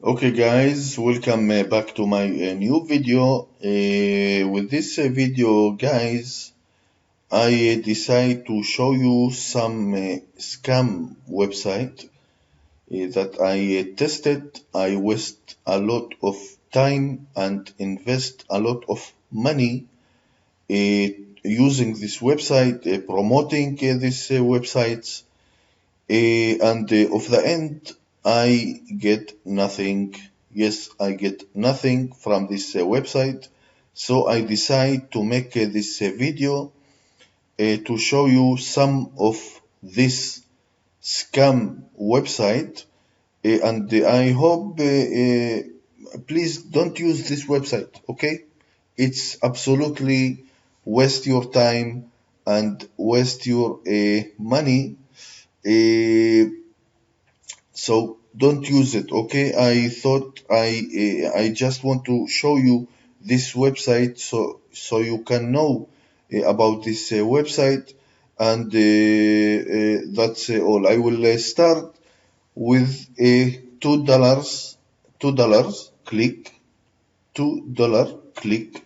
Okay guys, welcome back to my new video. With this video guys, I decide to show you some scam website that I tested. I waste a lot of time and invest a lot of money using this website, promoting these websites, and of the end, I get nothing. Yes, I get nothing from this website. So I decide to make this video to show you some of this scam website. And I hope please don't use this website, okay? It's absolutely waste your time and waste your money. Uh, so don't use it, okay? I thought I just want to show you this website so you can know about this website, and that's all. I will start with a $2 click, $2 click.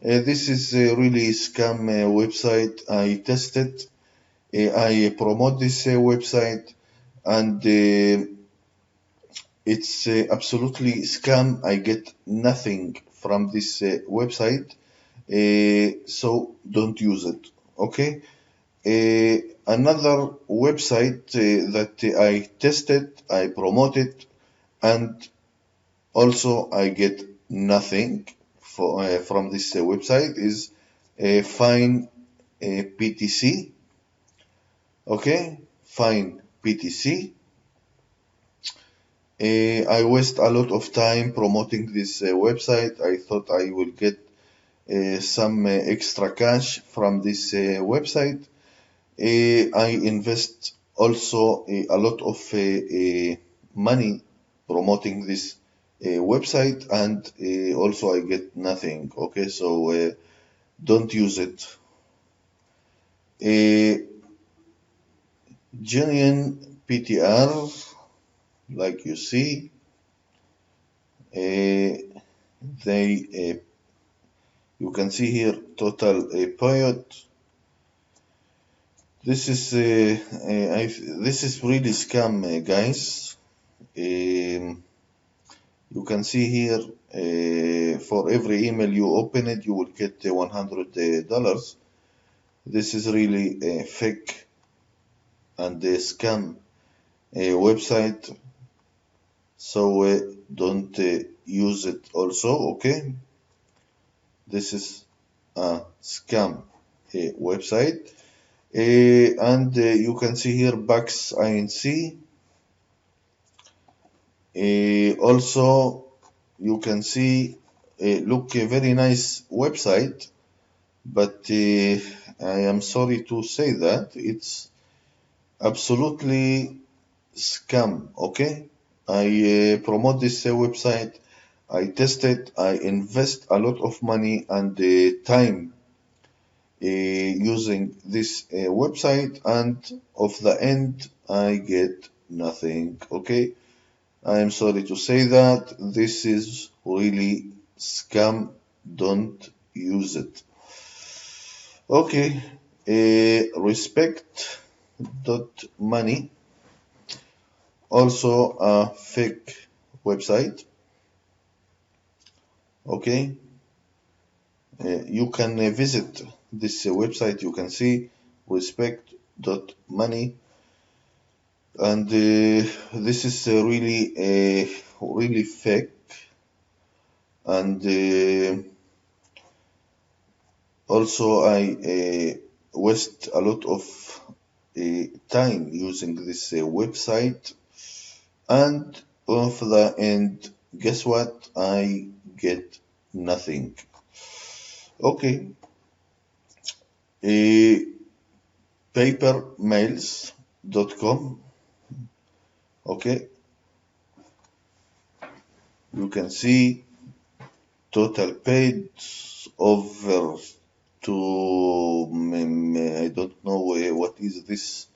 This is a really scam website. I tested. I promote this website, and it's absolutely scam. I get nothing from this website, so don't use it. Okay. Another website that I tested, I promoted, and also I get nothing from this website is Fine PTC. Okay, Fine PTC. I waste a lot of time promoting this website. I thought I will get some extra cash from this website. I invest also a lot of money promoting this website, and also I get nothing. Okay, so don't use it. Genuine PTR, like you see, they you can see here total period. This is this is really scam, guys. You can see here for every email you open it, you will get $100. This is really a fake and a scam website, so don't use it also. Okay, this is a scam website. And you can see here Bucks Inc. Also, you can see look a very nice website, but I am sorry to say that it's absolutely scam. Okay, I promote this website. I test it. I invest a lot of money and time using this website, and of the end I get nothing. Okay, I am sorry to say that this is really scam. Don't use it. Okay, respect dot money, also a fake website. Okay, you can visit this website. You can see respect dot money, and this is really fake, and also I waste a lot of time using this website, and of the end, guess what? I get nothing. Okay, papermails.com. Okay, you can see total paid over to I don't know what is this.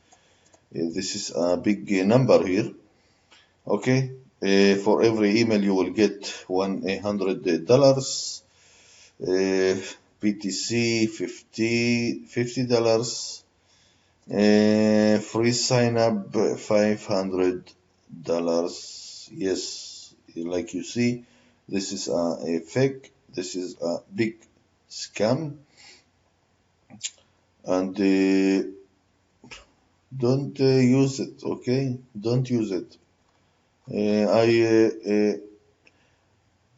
This is a big number here. Okay, For every email you will get $100. PTC $50. Free sign up $500. Yes, like you see, this is a fake. This is a big scam, and don't use it. Okay, don't use it.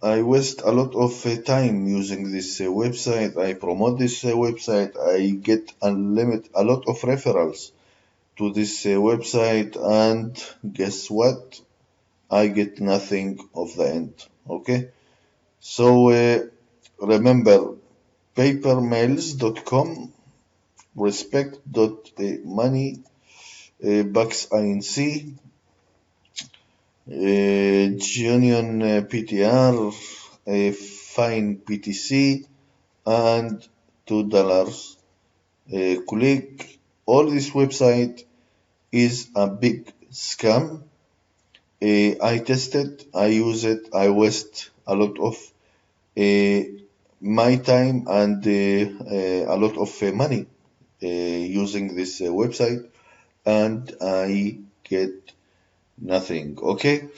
I waste a lot of time using this website. I promote this website. I get a lot of referrals to this website, and guess what? I get nothing of the end. Okay, so remember papermails.com, respect.money, bucks inc, Union PTR, fine PTC, and $2. Click. All this website is a big scam. I test it, I use it, I waste a lot of my time and a lot of money using this website, and I get nothing. Okay,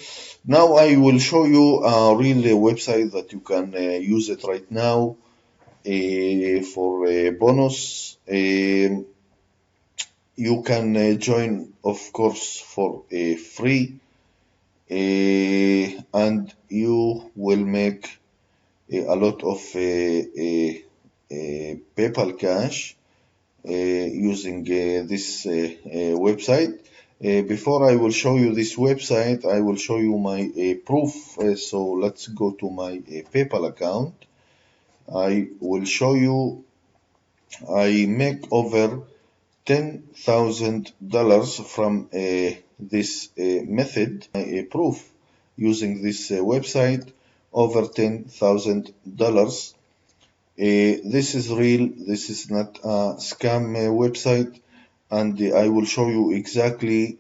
now I will show you a real website that you can use it right now for a bonus. You can join, of course, for free, and you will make a lot of PayPal cash using this website. Before I will show you this website, I will show you my proof. So let's go to my PayPal account. I will show you I make over $10,000 from this method. My proof using this website, over $10,000. This is real. This is not a scam website, and I will show you exactly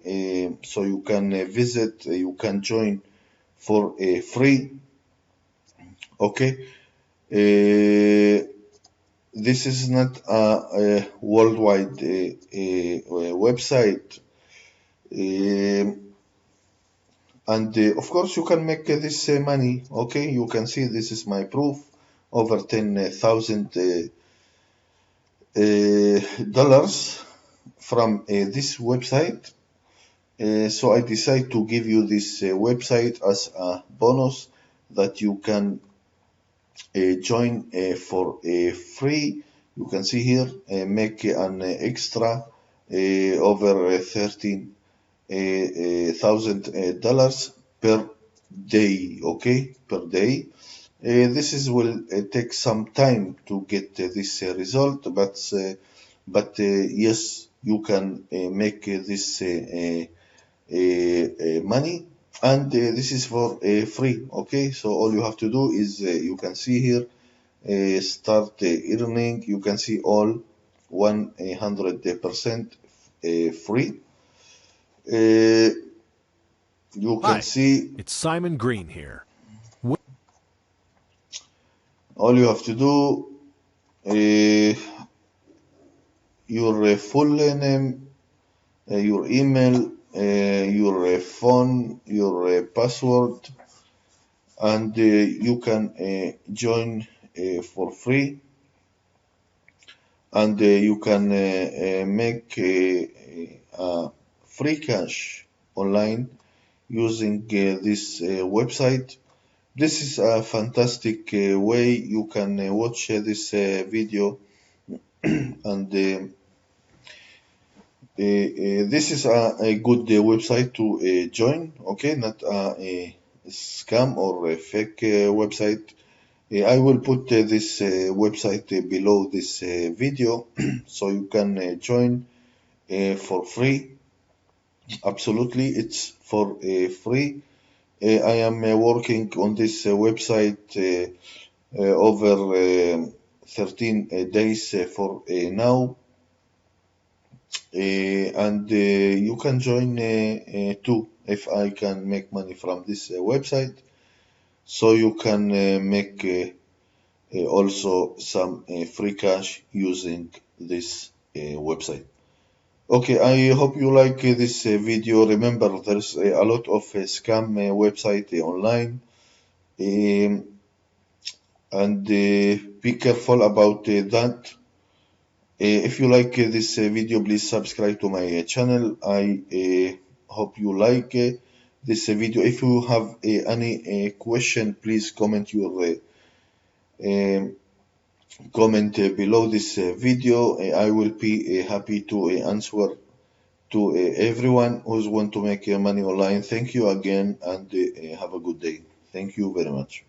so you can visit, you can join for free. Okay. This is not a worldwide website. And of course you can make this money. Okay, you can see this is my proof, over 10,000 dollars from this website. So I decide to give you this website as a bonus that you can join for free. You can see here, make an extra over $13,000 per day. Okay, per day. This is will take some time to get this result, but yes, you can make this money, and this is for free. Okay, so all you have to do is you can see here, start earning. You can see all 100% free. You can Hi, see it's Simon Green here. all you have to do, your full name, your email, your phone, your password, and you can join for free, and you can make free cash online using this website. This is a fantastic way you can watch this video, and this is a good website to join. Okay, not a scam or a fake website. I will put this website below this video so you can join for free. Absolutely, it's for free. I am working on this website over 13 days for now, and you can join too. if I can make money from this website, so you can make also some free cash using this website. Okay, I hope you like this video. Remember, there's a lot of scam website online, um, and be careful about that. If you like this video, please subscribe to my channel. I hope you like this video. If you have any question, please comment your um, comment below this video. I will be happy to answer to everyone who's want to make money online. Thank you again, and have a good day. Thank you very much.